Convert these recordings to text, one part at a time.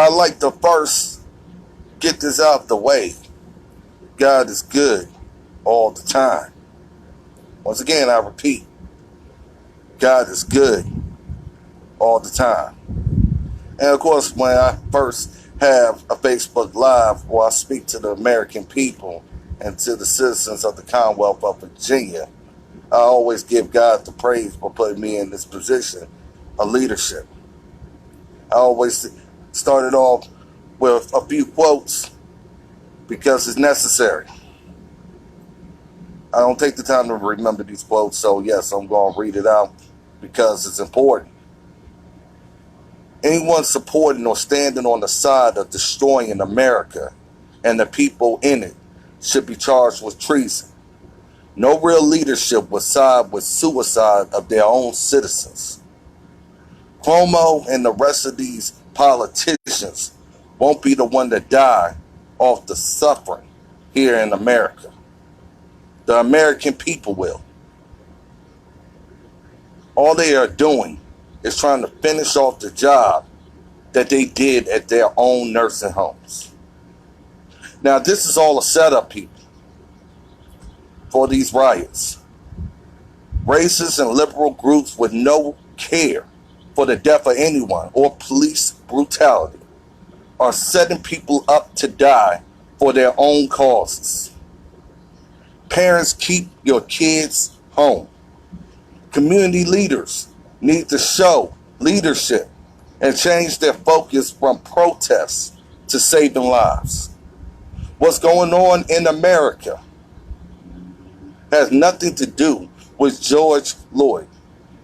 I like to first get this out the way. God is good all the time. Once again, I repeat, God is good all the time. And of course, when I first have a Facebook Live where I speak to the American people and to the citizens of the Commonwealth of Virginia, I always give God the praise for putting me in this position of leadership. I always started off with a few quotes because it's necessary. I don't take the time to remember these quotes, so yes, I'm going to read it out because it's important. Anyone supporting or standing on the side of destroying America and the people in it should be charged with treason. No real leadership would side with suicide of their own citizens. Cuomo and the rest of these politicians won't be the one to die off the suffering here in America. The American people will. All they are doing is trying to finish off the job that they did at their own nursing homes. Now, this is all a setup, people, for these riots. Racist and liberal groups with no care for the death of anyone or police brutality are setting people up to die for their own causes. Parents, keep your kids home. Community leaders need to show leadership and change their focus from protests to saving lives. What's going on in America has nothing to do with George Floyd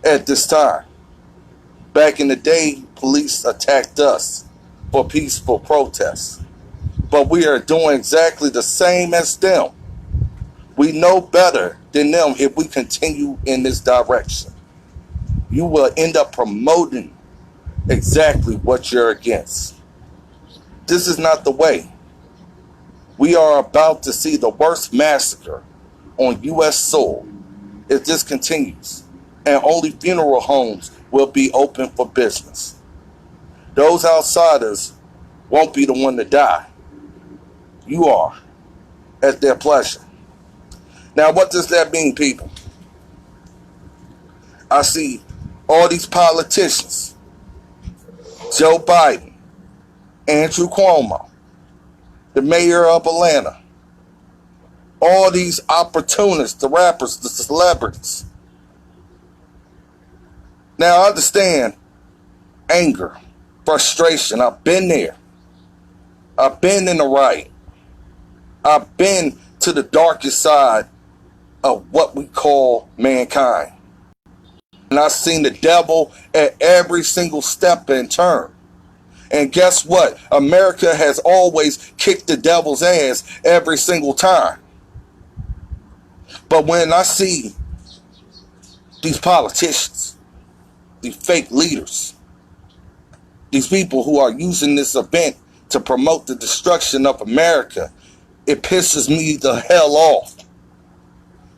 at this time. Back in the day, police attacked us for peaceful protests, but we are doing exactly the same as them. We know better than them if we continue in this direction. You will end up promoting exactly what you're against. This is not the way. We are about to see the worst massacre on U.S. soil if this continues, and only funeral homes will be open for business. Those outsiders won't be the one to die. You are, at their pleasure. Now, what does that mean, people? I see all these politicians, Joe Biden, Andrew Cuomo, the mayor of Atlanta, all these opportunists, the rappers, the celebrities. Now, I understand anger, frustration. I've been there. I've been in the riot. I've been to the darkest side of what we call mankind. And I've seen the devil at every single step and turn. And guess what? America has always kicked the devil's ass every single time. But when I see these politicians, these fake leaders, these people who are using this event to promote the destruction of America, it pisses me the hell off.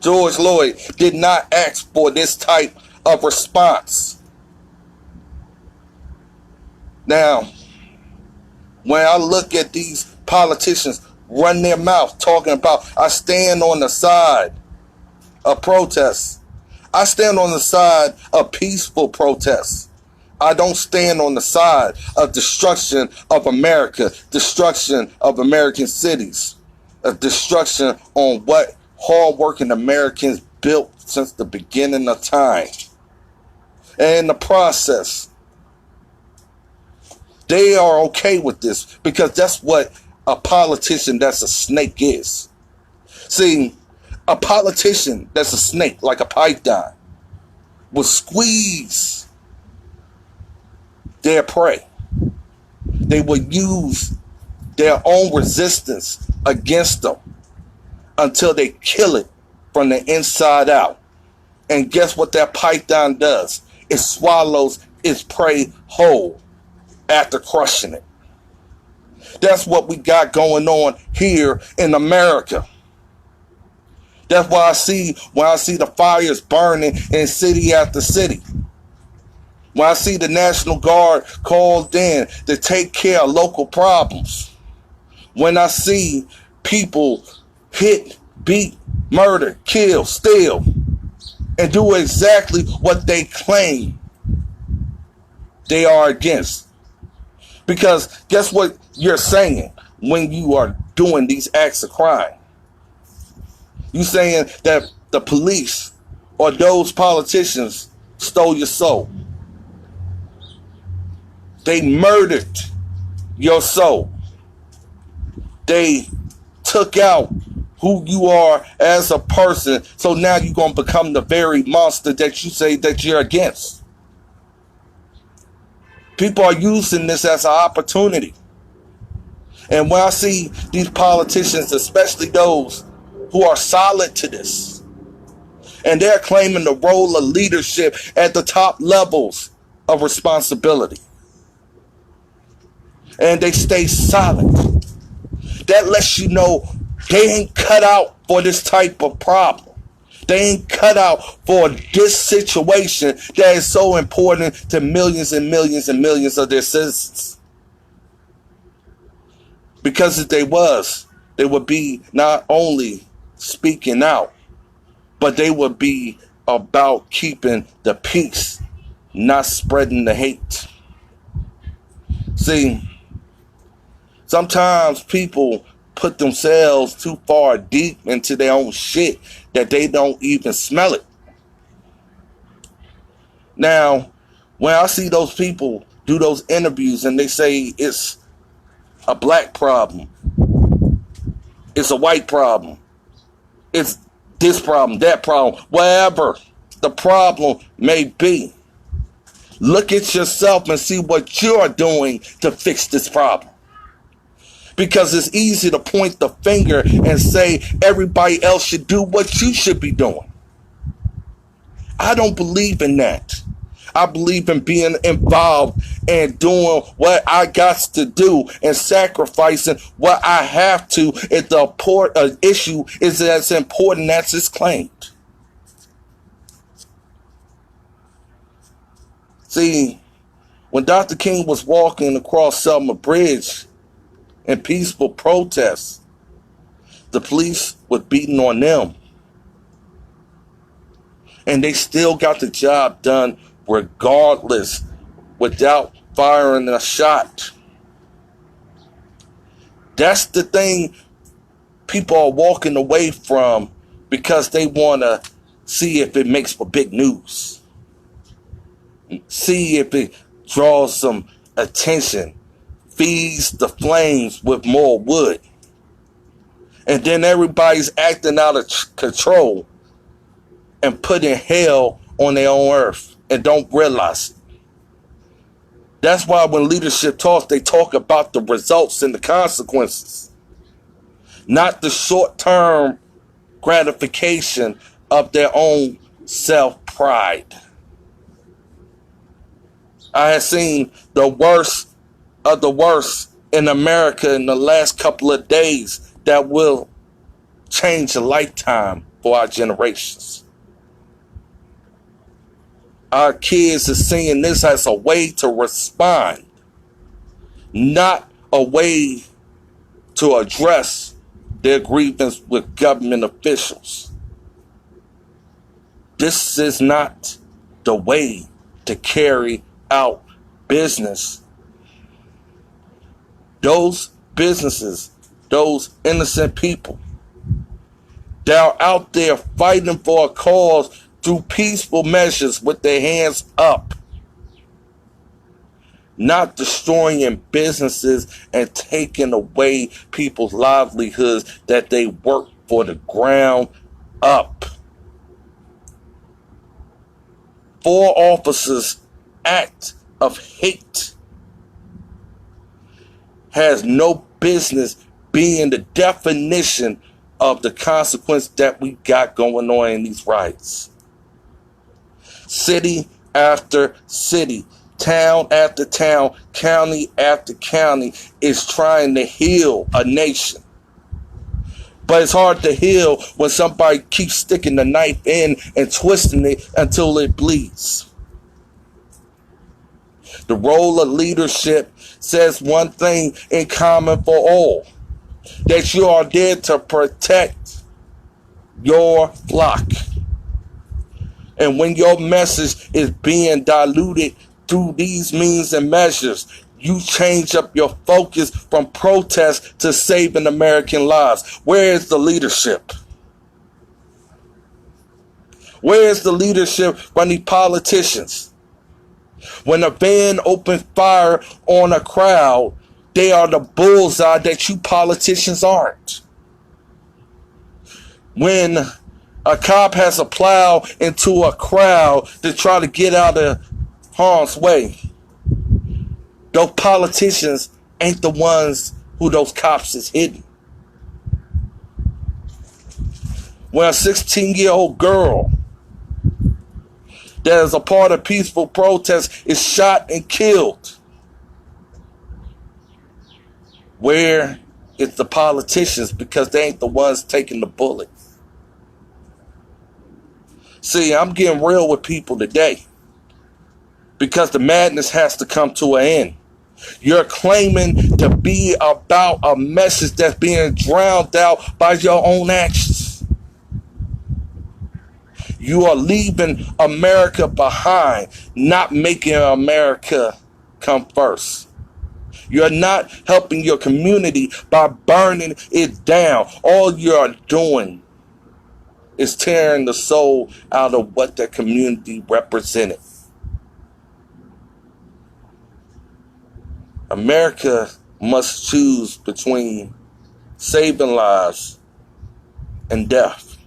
George Floyd did not ask for this type of response. Now, when I look at these politicians run their mouth talking about, I stand on the side of protests. I stand on the side of peaceful protests. I don't stand on the side of destruction of America, destruction of American cities, a destruction on what hardworking Americans built since the beginning of time. And in the process, they are okay with this because that's what a politician that's a snake is. See, a politician that's a snake, like a python, will squeeze their prey. They will use their own resistance against them until they kill it from the inside out. And guess what that python does? It swallows its prey whole after crushing it. That's what we got going on here in America. That's why when I see the fires burning in city after city. When I see the National Guard called in to take care of local problems. When I see people hit, beat, murder, kill, steal, and do exactly what they claim they are against. Because guess what you're saying when you are doing these acts of crime? You're saying that the police or those politicians stole your soul. They murdered your soul. They took out who you are as a person. So now you're going to become the very monster that you say that you're against. People are using this as an opportunity. And when I see these politicians, especially those who are solid to this, and they're claiming the role of leadership at the top levels of responsibility, and they stay silent, that lets you know they ain't cut out for this type of problem. They ain't cut out for this situation that is so important to millions and millions and millions of their citizens. Because if they would be not only speaking out, but they would be about keeping the peace, not spreading the hate. See, sometimes people put themselves too far deep into their own shit that they don't even smell it. Now, when I see those people do those interviews and they say it's a black problem, it's a white problem, it's this problem, that problem, whatever the problem may be, look at yourself and see what you're doing to fix this problem. Because it's easy to point the finger and say everybody else should do what you should be doing. I don't believe in that. I believe in being involved and doing what I got to do and sacrificing what I have to if the issue is as important as it's claimed. See, when Dr. King was walking across Selma Bridge in peaceful protests, the police was beating on them. And they still got the job done regardless, without firing a shot. That's the thing people are walking away from because they want to see if it makes for big news. See if it draws some attention, feeds the flames with more wood. And then everybody's acting out of control and putting hell on their own earth and don't realize it. That's why when leadership talks, they talk about the results and the consequences, not the short-term gratification of their own self-pride. I have seen the worst of the worst in America in the last couple of days that will change a lifetime for our generations. Our kids are seeing this as a way to respond, not a way to address their grievance with government officials. This is not the way to carry out business. Those businesses, those innocent people that are out there fighting for a cause through peaceful measures with their hands up, not destroying businesses and taking away people's livelihoods that they work for the ground up. 4 officers' act of hate has no business being the definition of the consequence that we got going on in these riots. City after city, town after town, county after county is trying to heal a nation. But it's hard to heal when somebody keeps sticking the knife in and twisting it until it bleeds. The role of leadership says one thing in common for all, that you are there to protect your flock. And when your message is being diluted through these means and measures, you change up your focus from protest to saving American lives. Where is the leadership? Where is the leadership from these politicians? When a van opens fire on a crowd, they are the bullseye that you politicians aren't. When a cop has a plow into a crowd to try to get out of harm's way, those politicians ain't the ones who those cops is hitting. When a 16-year-old girl that is a part of peaceful protest is shot and killed, where is the politicians? Because they ain't the ones taking the bullet. See, I'm getting real with people today because the madness has to come to an end. You're claiming to be about a message that's being drowned out by your own actions. You are leaving America behind, not making America come first. You're not helping your community by burning it down. All you're doing is tearing the soul out of what that community represented. America must choose between saving lives and death.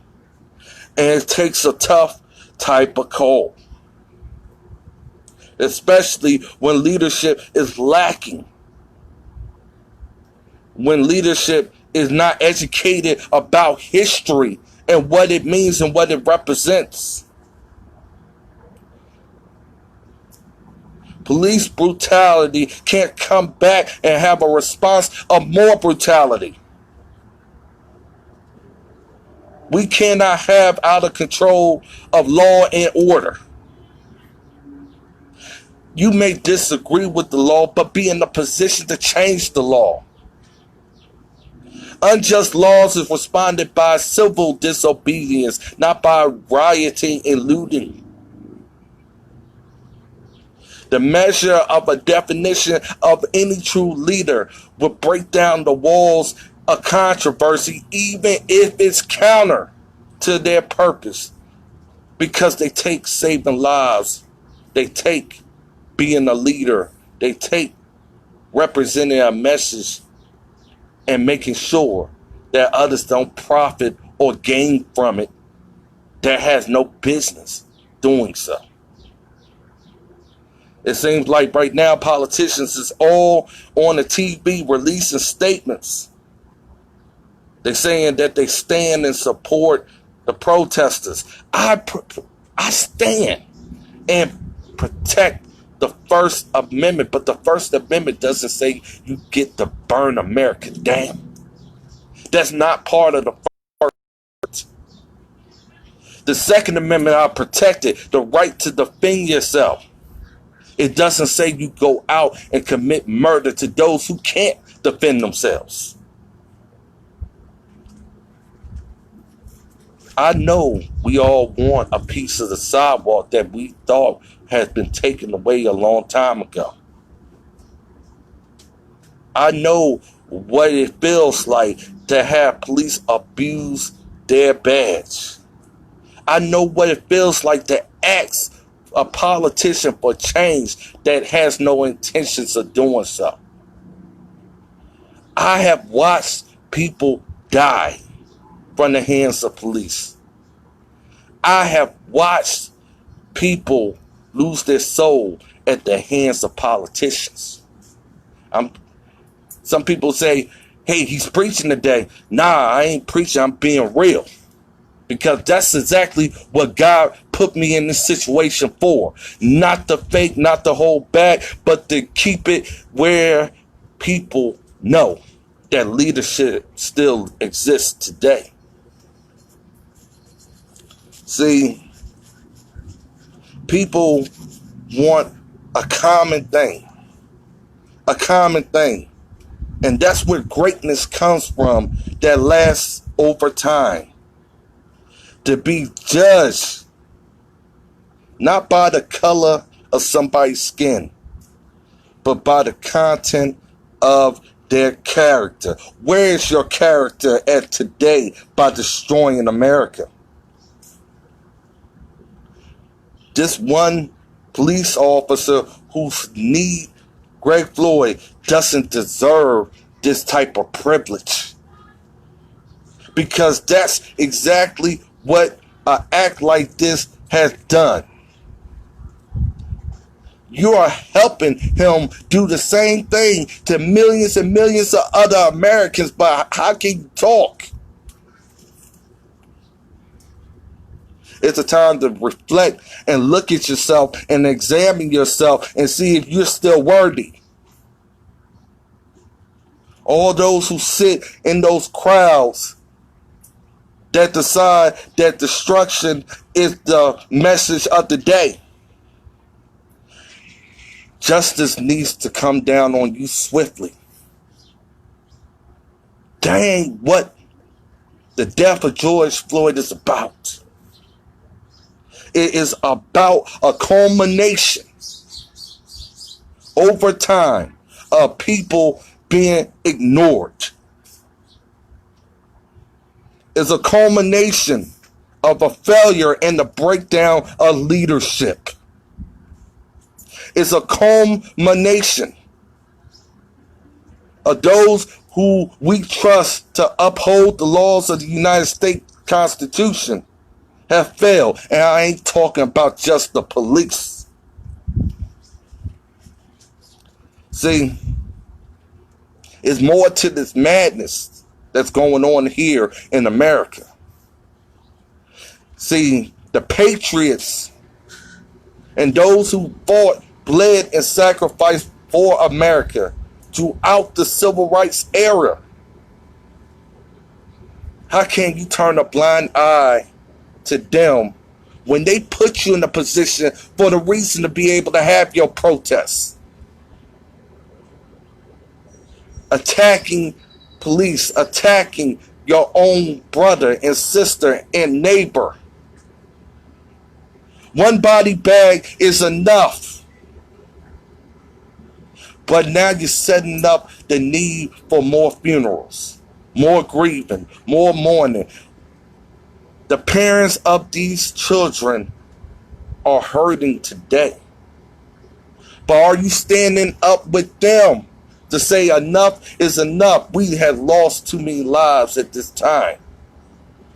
And it takes a tough type of call, especially when leadership is lacking. When leadership is not educated about history and what it means and what it represents. Police brutality can't come back and have a response of more brutality. We cannot have out of control of law and order. You may disagree with the law, but be in the position to change the law. Unjust laws is responded by civil disobedience, not by rioting and looting. The measure of a definition of any true leader will break down the walls of controversy, even if it's counter to their purpose, because they take saving lives, they take being a leader, they take representing a message and making sure that others don't profit or gain from it that has no business doing so. It seems like right now politicians is all on the TV releasing statements. They're saying that they stand and support the protesters. I stand and protect the First Amendment, but the First Amendment doesn't say you get to burn America down. That's not part of the First. The Second Amendment, I protected the right to defend yourself. It doesn't say you go out and commit murder to those who can't defend themselves. I know we all want a piece of the sidewalk that we thought has been taken away a long time ago. I know what it feels like to have police abuse their badge. I know what it feels like to ask a politician for change that has no intentions of doing so. I have watched people die from the hands of police. I have watched people lose their soul at the hands of politicians. Some people say, hey, he's preaching today. Nah, I ain't preaching, I'm being real. Because that's exactly what God put me in this situation for. Not to fake, not to hold back, but to keep it where people know that leadership still exists today. See, people want a common thing. A common thing. And that's where greatness comes from, that lasts over time. To be judged not by the color of somebody's skin, but by the content of their character. Where is your character at today by destroying America? This one police officer whose need Greg Floyd doesn't deserve this type of privilege. Because that's exactly what an act like this has done. You are helping him do the same thing to millions and millions of other Americans, but how can you talk? It's a time to reflect and look at yourself and examine yourself and see if you're still worthy. All those who sit in those crowds that decide that destruction is the message of the day. Justice needs to come down on you swiftly. Dang, what the death of George Floyd is about. It is about a culmination over time of people being ignored. It's a culmination of a failure and the breakdown of leadership. It's a culmination of those who we trust to uphold the laws of the United States Constitution have failed. And I ain't talking about just the police. See, it's more to this madness that's going on here in America. See, the patriots and those who fought, bled, and sacrificed for America throughout the civil rights era. How can you turn a blind eye to them when they put you in a position for the reason to be able to have your protests? Attacking police, attacking your own brother and sister and neighbor. One body bag is enough. But now you're setting up the need for more funerals, more grieving, more mourning. The parents of these children are hurting today. But are you standing up with them to say enough is enough? We have lost too many lives at this time.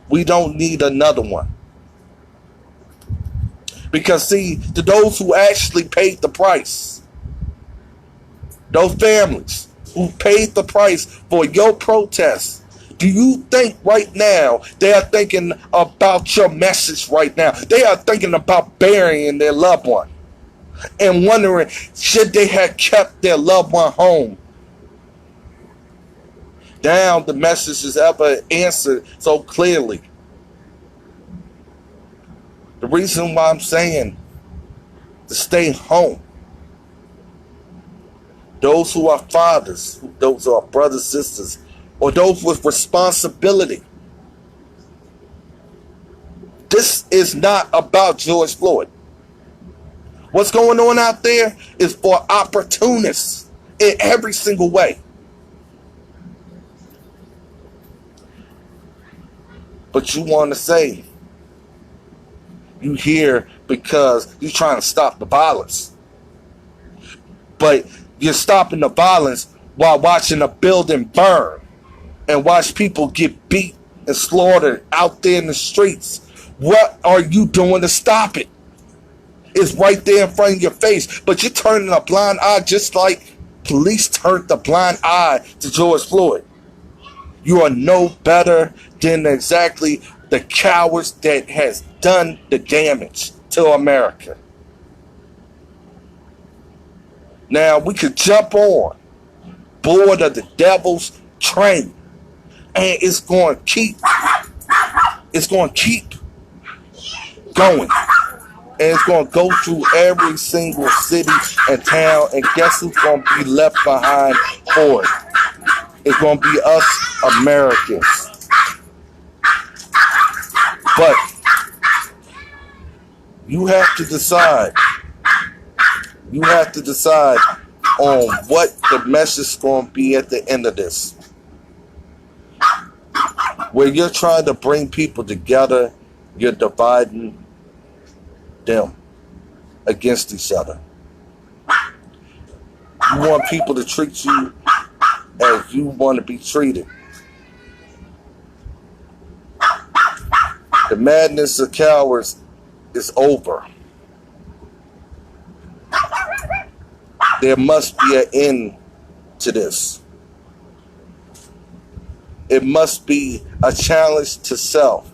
We don't need another one. Because see, to those who actually paid the price, those families who paid the price for your protest, do you think right now they are thinking about your message right now? They are thinking about burying their loved one and wondering, should they have kept their loved one home? Now the message is ever answered so clearly. The reason why I'm saying to stay home. Those who are fathers, those who are brothers, sisters, or those with responsibility. This is not about George Floyd. What's going on out there is for opportunists in every single way. But you want to say you here because you're trying to stop the violence. But you're stopping the violence while watching a building burn and watch people get beat and slaughtered out there in the streets. What are you doing to stop it? It's right there in front of your face, but you're turning a blind eye just like police turned the blind eye to George Floyd. You are no better than exactly the cowards that has done the damage to America. Now we could jump on board of the devil's train, and it's going to keep going. And it's going to go through every single city and town. And guess who's going to be left behind for it? It's going to be us Americans. But you have to decide. You have to decide on what the message is going to be at the end of this. Where you're trying to bring people together, you're dividing them against each other. You want people to treat you as you want to be treated. The madness of cowards is over. There must be an end to this. It must be a challenge to self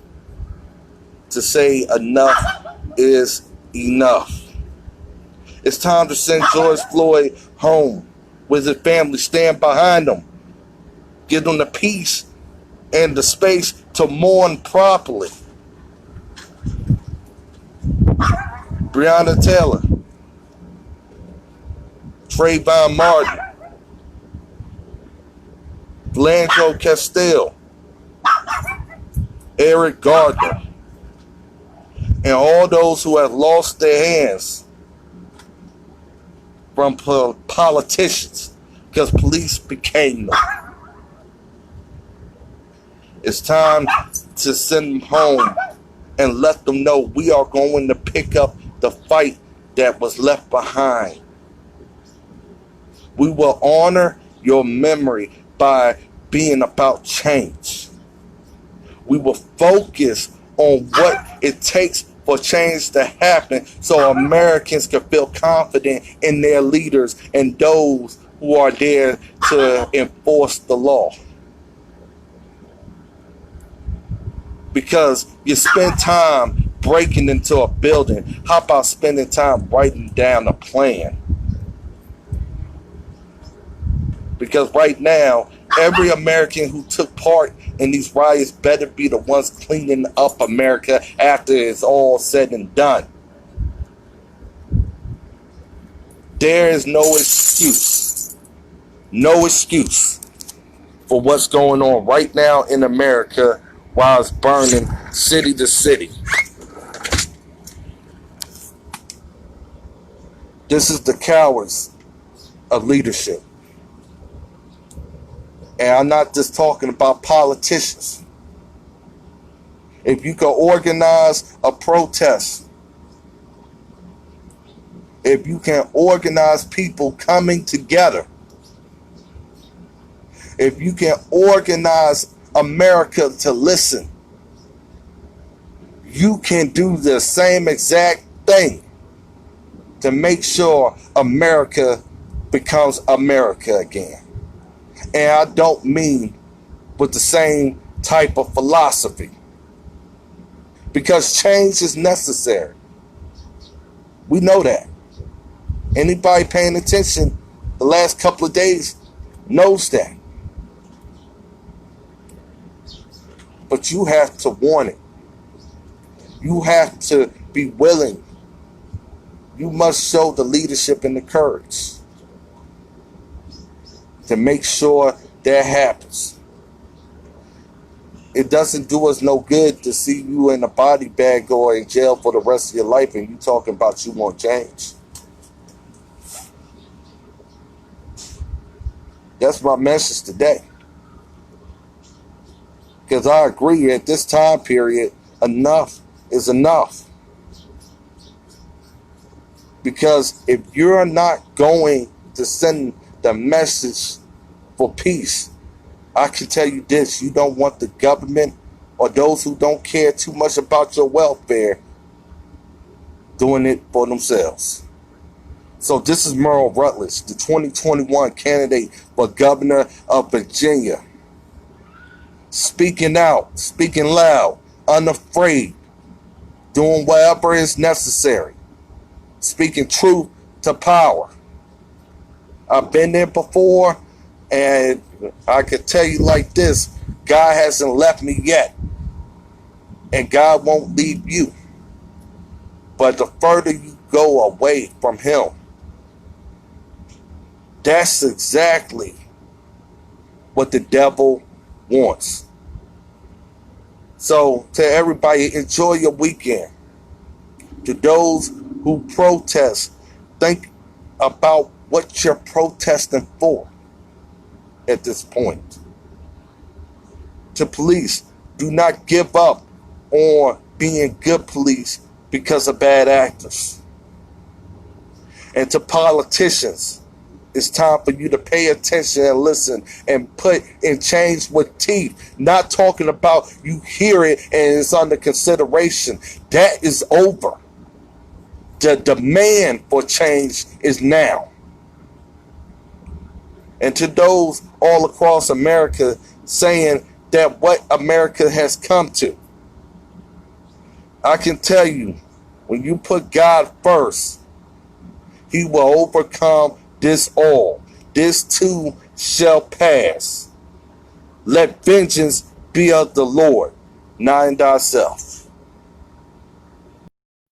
to say enough is enough. It's time to send George Floyd home with his family. Stand behind him. Give them the peace and the space to mourn properly. Breonna Taylor, Trayvon Martin, Blanco Castile, Eric Gardner, and all those who have lost their hands from politicians because police became them. It's time to send them home and let them know we are going to pick up the fight that was left behind. We will honor your memory by being about change. We will focus on what it takes for change to happen so Americans can feel confident in their leaders and those who are there to enforce the law. Because you spend time breaking into a building. How about spending time writing down a plan? Because right now, every American who took part in these riots better be the ones cleaning up America after it's all said and done. There is no excuse. No excuse for what's going on right now in America while it's burning city to city. This is the cowards of leadership. And I'm not just talking about politicians. If you can organize a protest, if you can organize people coming together, if you can organize America to listen, you can do the same exact thing to make sure America becomes America again. And I don't mean with the same type of philosophy. Because change is necessary. We know that. Anybody paying attention the last couple of days knows that. But you have to want it. You have to be willing. You must show the leadership and the courage to make sure that happens. It doesn't do us no good to see you in a body bag or in jail for the rest of your life and you talking about you want change. That's my message today. Because I agree, at this time period, enough is enough. Because if you're not going to send the message for peace, I can tell you this: you don't want the government or those who don't care too much about your welfare doing it for themselves. So this is Merle Rutledge, the 2021 candidate for governor of Virginia. Speaking out, speaking loud, unafraid, doing whatever is necessary, speaking truth to power. I've been there before, and I can tell you like this: God hasn't left me yet, and God won't leave you. But the further you go away from him, that's exactly what the devil wants. So to everybody, enjoy your weekend. To those who protest, think about what you're protesting for at this point. To police, do not give up on being good police because of bad actors. And to politicians, it's time for you to pay attention and listen and put in change with teeth. Not talking about you hear it and it's under consideration. That is over. The demand for change is now. And to those all across America saying that what America has come to, I can tell you, when you put God first, he will overcome this all. This too shall pass. Let vengeance be of the Lord, not in thyself.